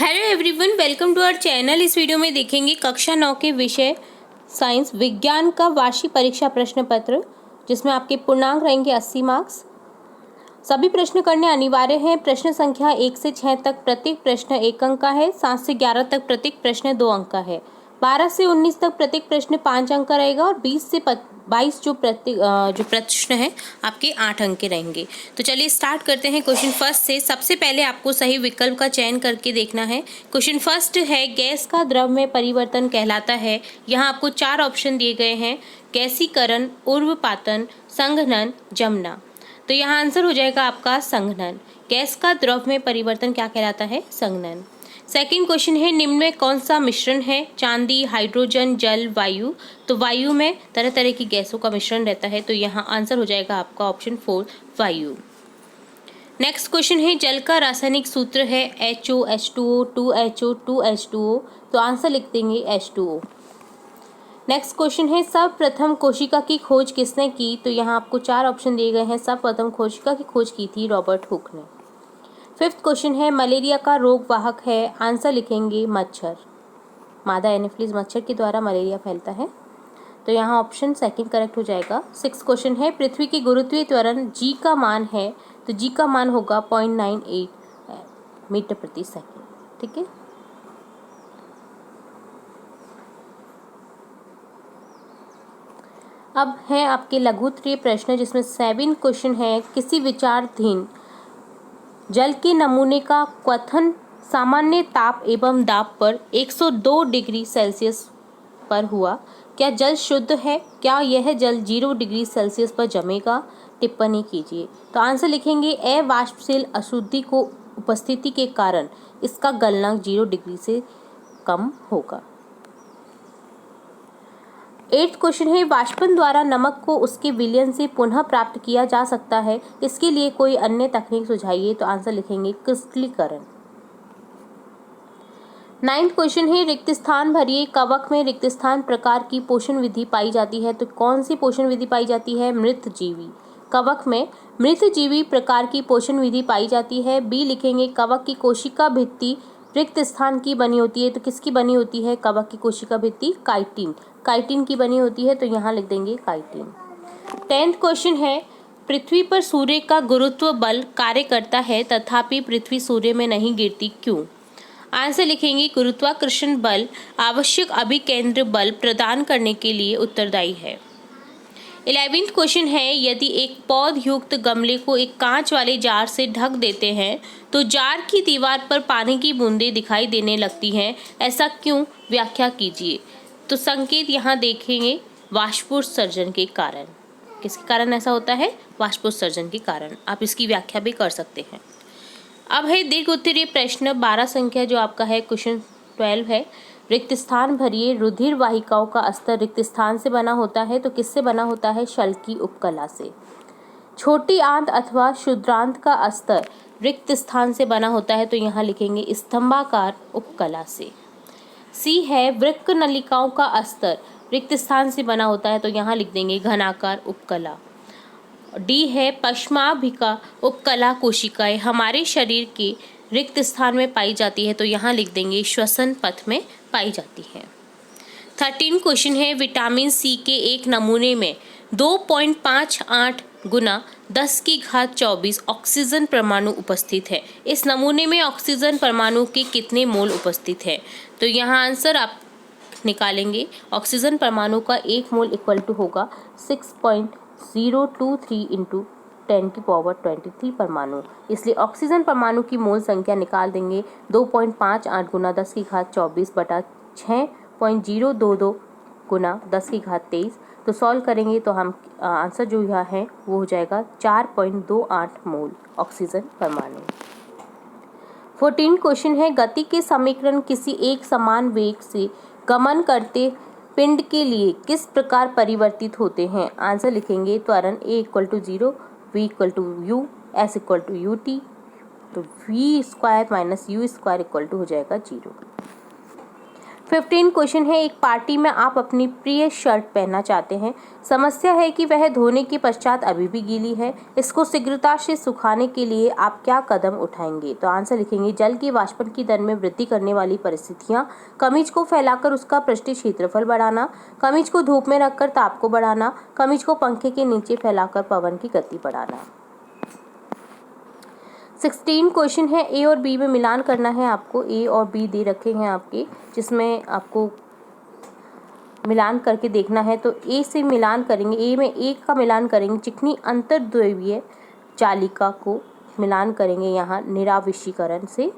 Hello everyone, welcome to our channel. इस video में देखेंगे कक्षा 9 के विषय साइंस विज्ञान का वार्षिक परीक्षा प्रश्न पत्र, जिसमें आपके पूर्णांक रहेंगे 80 मार्क्स। सभी प्रश्न करने अनिवार्य हैं। प्रश्न संख्या 1 से 6 तक प्रत्येक प्रश्न 1 अंक का है। 7 से 11 तक प्रत्येक प्रश्न 2 अंक का है। 12 से 19 तक प्रत्येक प्रश्न 5 अंक का रहेगा और 20 से 22 जो प्रश्न है आपके 8 अंक के रहेंगे। तो चलिए स्टार्ट करते हैं क्वेश्चन फर्स्ट से। सबसे पहले आपको सही विकल्प का चयन करके देखना है। क्वेश्चन फर्स्ट है, गैस का द्रव में परिवर्तन कहलाता है। यहाँ आपको 4 ऑप्शन दिए गए हैं: गैसीकरण, उर्वपातन, संघनन, जमना। तो यहाँ आंसर हो जाएगा आपका संघनन। गैस का द्रव में परिवर्तन क्या कहलाता है? संघनन। सेकंड क्वेश्चन है, निम्न में कौन सा मिश्रण है? चांदी, हाइड्रोजन, जल, वायु। तो वायु में तरह तरह की गैसों का मिश्रण रहता है, तो यहाँ आंसर हो जाएगा आपका ऑप्शन 4 वायु। नेक्स्ट क्वेश्चन है, जल का रासायनिक सूत्र है HO, H2O, 2HO, 2H2O। तो आंसर लिख देंगे H2O। नेक्स्ट क्वेश्चन है, सर्वप्रथम कोशिका की खोज किसने की? तो यहाँ आपको 4 ऑप्शन दिए गए हैं। सर्वप्रथम कोशिका की खोज की थी रॉबर्ट हुक ने। फिफ्थ क्वेश्चन है, मलेरिया का रोग वाहक है। आंसर लिखेंगे मच्छर। मादा एनोफिलीज मच्छर के द्वारा मलेरिया फैलता है, तो यहाँ ऑप्शन सेकंड करेक्ट हो जाएगा। सिक्स क्वेश्चन है, पृथ्वी की गुरुत्वीय त्वरण जी का मान है। तो जी का मान होगा 0.98 मीटर प्रति सेकेंड। ठीक है। अब है आपके लघुत्तरीय प्रश्न, जिसमें 7 क्वेश्चन है। किसी विचाराधीन जल के नमूने का क्वथन सामान्य ताप एवं दाब पर 102 डिग्री सेल्सियस पर हुआ। क्या जल शुद्ध है? क्या यह जल 0 डिग्री सेल्सियस पर जमेगा? टिप्पणी कीजिए। तो आंसर लिखेंगे अवाष्पशील अशुद्धि को उपस्थिति के कारण इसका गलनांक 0 डिग्री से कम होगा। 8th क्वेश्चन है, वाष्पन द्वारा नमक को उसके विलयन से पुनः प्राप्त किया जा सकता है। इसके लिए कोई अन्य तकनीक सुझाइए। तो आंसर लिखेंगे क्रिस्टलीकरण। 9th क्वेश्चन है, रिक्त स्थान भरिए। कवक में रिक्त स्थान प्रकार की पोषण विधि पाई जाती है। तो कौन सी पोषण विधि पाई जाती है? मृतजीवी। कवक में मृतजीवी प्रकार की पोषण विधि पाई जाती है। बी लिखेंगे, कवक की कोशिका भित्ति रिक्त स्थान की बनी होती है। तो किसकी बनी होती है कवक की कोशिका भित्ति? काइटिन। काइटिन की बनी होती है, तो यहाँ लिख देंगे काइटिन। 10th क्वेश्चन है, पृथ्वी पर सूर्य का गुरुत्व बल कार्य करता है, तथापि पृथ्वी सूर्य में नहीं गिरती, क्यों? आंसर लिखेंगे गुरुत्वाकर्षण बल आवश्यक अभिकेंद्र बल प्रदान करने के लिए उत्तरदायी है। 11th क्वेश्चन है, यदि एक पौध युक्त गमले को एक कांच वाले जार से ढक देते हैं तो जार की दीवार पर पानी की बूंदें दिखाई देने लगती हैं, ऐसा क्यों? व्याख्या कीजिए। तो संकेत यहाँ देखेंगे वाष्पोत्सर्जन के कारण। किसके कारण ऐसा होता है? वाष्पोत्सर्जन के कारण। आप इसकी व्याख्या भी कर सकते हैं। अब है दीर्घ उत्तरीय प्रश्न 12 संख्या, जो आपका है क्वेश्चन 12 है। रिक्त स्थान भरिए। रुधिर वाहिकाओं का अस्तर रिक्त स्थान से बना होता है, तो किससे बना होता है? शल्क की उपकला से। छोटी आंत अथवा क्षुद्रांत का अस्तर रिक्त स्थान से बना होता है, तो यहाँ लिखेंगे स्तंभाकार उपकला से। सी है, वृक्क नलिकाओं का अस्तर रिक्त स्थान से बना होता है, तो यहाँ लिख देंगे घनाकार उपकला। डी है, पश्माभिका उपकला कोशिकाएं हमारे शरीर के रिक्त स्थान में पाई जाती है, तो यहाँ लिख देंगे श्वसन पथ में पाई जाती है। 13 क्वेश्चन है, विटामिन सी के एक नमूने में 2.58 गुना 10 की घात 24 ऑक्सीजन परमाणु उपस्थित है। इस नमूने में ऑक्सीजन परमाणु के कितने मोल उपस्थित है? तो यहाँ आंसर आप निकालेंगे। ऑक्सीजन परमाणु का 1 मोल इक्वल टू होगा 6.023 इंटू 10⁻23 परमाणु। इसलिए ऑक्सीजन परमाणु की मोल संख्या निकाल देंगे 2.58 गुना 10 की घात 24 बटा 6.022 गुना 10 की घात 23। तो सॉल्व करेंगे तो हम आंसर जो यहाँ है वो हो जाएगा 4.28 मोल ऑक्सीजन परमाणु। 14 क्वेश्चन है, गति के समीकरण किसी एक समान वेग से गमन करते पिंड के लिए किस प्रकार परिवर्तित होते हैं? आंसर लिखेंगे त्वरण A = 0, V = U, S = UT, तो V² - U² = हो जाएगा 0। 15 क्वेश्चन है, एक पार्टी में आप अपनी प्रिय शर्ट पहनना चाहते हैं। समस्या है कि वह धोने के पश्चात अभी भी गीली है। इसको शीघ्रता से सुखाने के लिए आप क्या कदम उठाएंगे? तो आंसर लिखेंगे, जल की वाष्पन की दर में वृद्धि करने वाली परिस्थितियां, कमीज को फैलाकर उसका पृष्ठीय क्षेत्रफल बढ़ाना, कमीज को धूप में रखकर ताप को बढ़ाना, कमीज को पंखे के नीचे फैलाकर पवन की गति बढ़ाना। 16 क्वेश्चन है, ए और बी में मिलान करना है आपको। ए और बी दे रखे हैं आपके, जिसमें आपको मिलान करके देखना है। तो ए से मिलान करेंगे, ए में एक का मिलान करेंगे, चिकनी अंतर्द्रव्यीय जालिका को मिलान करेंगे यहाँ निराविषीकरण से।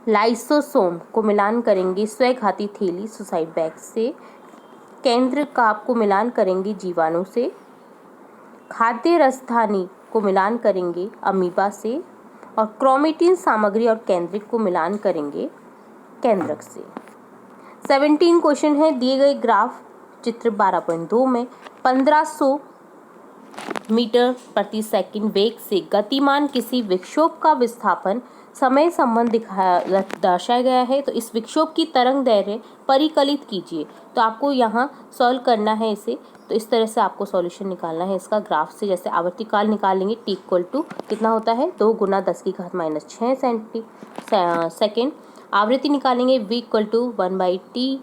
लाइसोसोम को मिलान करेंगे स्वघाती थैली सुसाइड बैग से। केंद्र का आपको मिलान करेंगे जीवाणु से। खाद्य राजधानी को मिलान करेंगे अमीबा से। और क्रोमेटिन सामग्री और केंद्रक को मिलान करेंगे केंद्रक से। 17 क्वेश्चन है, दिए गए ग्राफ चित्र 12.2 में 1500 मीटर प्रति सेकंड वेग से गतिमान किसी विक्षोभ का विस्थापन समय संबंध दर्शाया गया है। तो इस विक्षोभ की तरंग दैर्घ्य परिकलित कीजिए। तो आपको यहाँ सॉल्व करना है इसे। तो इस तरह से आपको सॉल्यूशन निकालना है इसका ग्राफ से। जैसे आवर्तीकाल निकालेंगे, टी इक्वल टू कितना होता है 2 गुना 10⁻⁻⁶ सेकेंड। आवृत्ति निकालेंगे v इक्वल टू 1/t,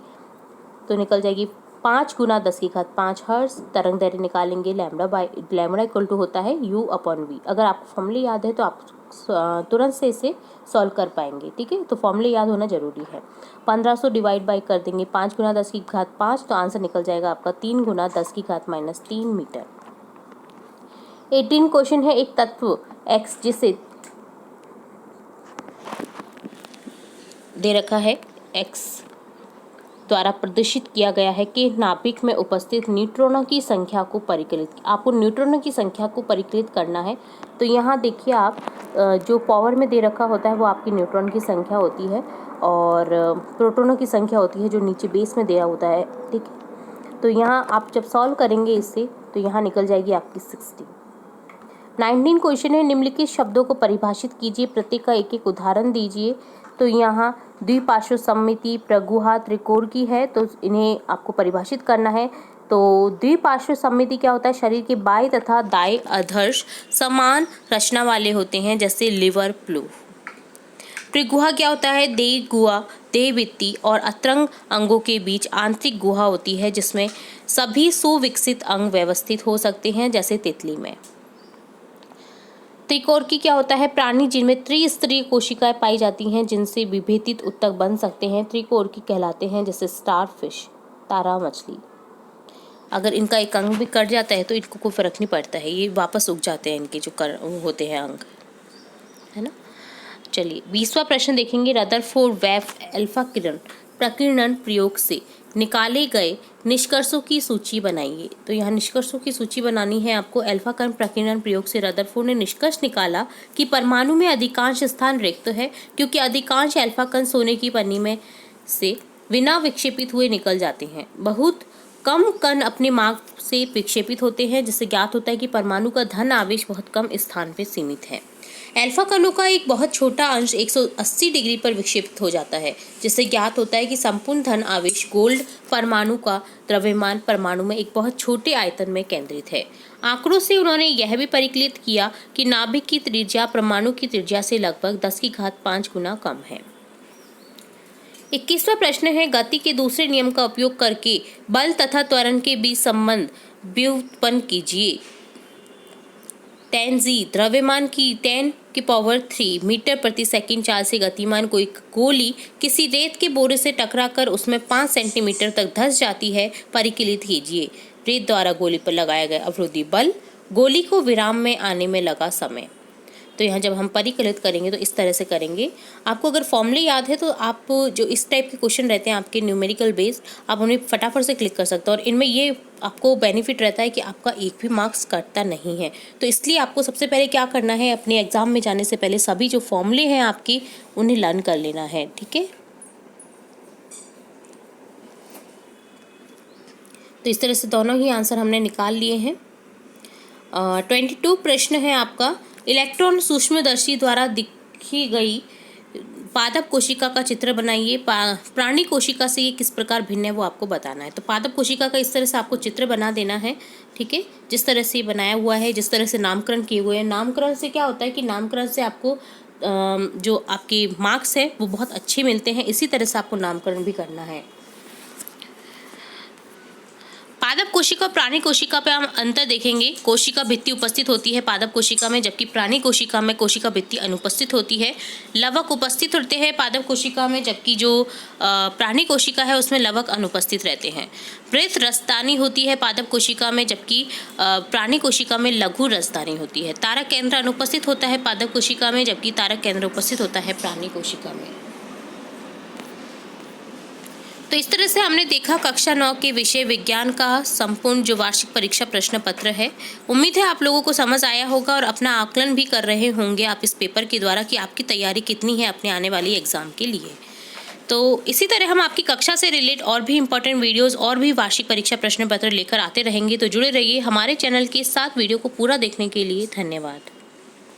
तो निकल जाएगी 5 गुना 10⁵ हर्ट्ज। तरंग दैर्घ्य निकालेंगे लैम्बडा इक्वल टू होता है u/v। अगर आपको फॉर्मूले याद है तो आप तुरंत से इसे सॉल्व कर पाएंगे, ठीक है। तो फॉर्मूले याद होना जरूरी है। 1500 डिवाइड बाई कर देंगे 5 गुना 10⁵5, तो आंसर निकल जाएगा आपका 3 गुना 10⁻³ मीटर। 18 क्वेश्चन है, एक तत्व x जिसे दे रखा है x द्वारा प्रदर्शित किया गया है कि नाभिक में उपस्थित न्यूट्रॉनों की संख्या को परिकलित, आपको न्यूट्रॉनों की संख्या को परिकलित करना है। तो यहाँ देखिए आप जो पावर में दे रखा होता है वो आपकी न्यूट्रॉन की संख्या होती है और प्रोटॉनों की संख्या होती है जो नीचे बेस में दिया होता है, ठीक है। तो यहाँ आप जब सॉल्व करेंगे इससे तो यहाँ निकल जाएगी आपकी 60। 19 क्वेश्चन है, निम्नलिखित शब्दों को परिभाषित कीजिए, प्रत्येक का एक एक उदाहरण दीजिए। तो यहाँ द्विपार्श्व सममिति, प्रगुहा, त्रिकोण की है, तो इन्हें आपको परिभाषित करना है। तो द्विपार्श्व सममिति क्या होता है, शरीर के बाएं तथा दाएं अधर्ष समान रचना वाले होते हैं, जैसे लिवर, प्लू। त्रिगुहा क्या होता है, देह गुहा, देह भित्ति और अत्रंग अंगों के बीच आंतरिक गुहा होती है, जिसमें सभी सुविकसित अंग व्यवस्थित हो सकते हैं, जैसे तितली में। त्रिकोर्की क्या होता है, प्राणी जिनमें त्रिस्तरीय कोशिकाएं पाई जाती हैं, जिनसे विभेदित उत्तक बन सकते हैं, त्रिकोर्की कहलाते हैं, जैसे स्टार फिश, तारा मछली। अगर इनका एक अंग भी कट जाता है तो इनको कोई फर्क नहीं पड़ता है, ये वापस उग जाते हैं इनके जो होते हैं अंग, है ना। चलिए 20वां प्रश्न देखेंगे। रदरफोर्ड वेफ अल्फा किरण प्रकीर्णन प्रयोग से निकाले गए निष्कर्षों की सूची बनाइए। तो यहाँ निष्कर्षों की सूची बनानी है आपको। अल्फा कण प्रकीर्णन प्रयोग से रदरफोर्ड ने निष्कर्ष निकाला कि परमाणु में अधिकांश स्थान रिक्त है, क्योंकि अधिकांश अल्फा कण सोने की पन्नी में से बिना विक्षेपित हुए निकल जाते हैं। बहुत कम कण अपने मार्ग से विक्षेपित होते हैं, जिससे ज्ञात होता है कि परमाणु का धन आवेश बहुत कम स्थान पर सीमित है। अल्फा कणों का एक बहुत छोटा अंश 180 डिग्री पर विक्षेपित हो जाता है, जिससे ज्ञात होता है कि संपूर्ण धन आवेश गोल्ड परमाणु का द्रव्यमान परमाणु में एक बहुत छोटे आयतन में केंद्रित है। आंकड़ों से उन्होंने यह भी परिकलित किया कि नाभिक की त्रिज्या परमाणु की त्रिज्या से लगभग 10⁵5 गुना कम है। 21वां प्रश्न है, गति के दूसरे नियम का उपयोग करके बल तथा त्वरण के बीच संबंध व्युत्पन्न कीजिए। tan g द्रव्यमान की 10⁻³ मीटर प्रति सेकंड चाल से गतिमान कोई गोली किसी रेत के बोरे से टकराकर उसमें 5 सेंटीमीटर तक धंस जाती है, परिकलित कीजिए। रेत द्वारा गोली पर लगाया गया अवरोधी बल, गोली को विराम में आने में लगा समय। तो यहाँ जब हम परिकलित करेंगे तो इस तरह से करेंगे। आपको अगर फॉर्मूले याद है तो आप जो इस टाइप के क्वेश्चन रहते हैं आपके न्यूमेरिकल बेस्ड, आप उन्हें फटाफट से क्लिक कर सकते हो और इनमें ये आपको बेनिफिट रहता है कि आपका एक भी मार्क्स कटता नहीं है। तो इसलिए आपको सबसे पहले क्या करना है, अपने एग्जाम में जाने से पहले सभी जो फॉर्मूले हैं आपके उन्हें लर्न कर लेना है, ठीक है। तो इस तरह से दोनों ही आंसर हमने निकाल लिए हैं। 22 प्रश्न है आपका, इलेक्ट्रॉन सूक्ष्मदर्शी द्वारा देखी गई पादप कोशिका का चित्र बनाइए। प्राणी कोशिका से ये किस प्रकार भिन्न है वो आपको बताना है। तो पादप कोशिका का इस तरह से आपको चित्र बना देना है, ठीक है। जिस तरह से ये बनाया हुआ है, जिस तरह से नामकरण किए हुए हैं, नामकरण से क्या होता है कि नामकरण से आपको जो आपके मार्क्स है वो बहुत अच्छे मिलते हैं। इसी तरह से आपको नामकरण भी करना है। पादप कोशिका और प्राणी कोशिका पे हम अंतर देखेंगे। कोशिका भित्ति उपस्थित होती है पादप कोशिका में, जबकि प्राणी कोशिका में कोशिका भित्ति अनुपस्थित होती है। लवक उपस्थित होते हैं पादप कोशिका में, जबकि जो प्राणी कोशिका है उसमें लवक अनुपस्थित रहते हैं। वृत्त रसदानी होती है पादप कोशिका में, जबकि प्राणी कोशिका में लघु रसदानी होती है। तारक केंद्र अनुपस्थित होता है पादप कोशिका में, जबकि तारक केंद्र उपस्थित होता है प्राणी कोशिका में। तो इस तरह से हमने देखा कक्षा 9 के विषय विज्ञान का संपूर्ण जो वार्षिक परीक्षा प्रश्न पत्र है। उम्मीद है आप लोगों को समझ आया होगा और अपना आकलन भी कर रहे होंगे आप इस पेपर के द्वारा कि आपकी तैयारी कितनी है अपने आने वाली एग्जाम के लिए। तो इसी तरह हम आपकी कक्षा से रिलेट और भी इम्पोर्टेंट वीडियोस और भी वार्षिक परीक्षा प्रश्न पत्र लेकर आते रहेंगे। तो जुड़े रहिए हमारे चैनल के साथ। वीडियो को पूरा देखने के लिए धन्यवाद।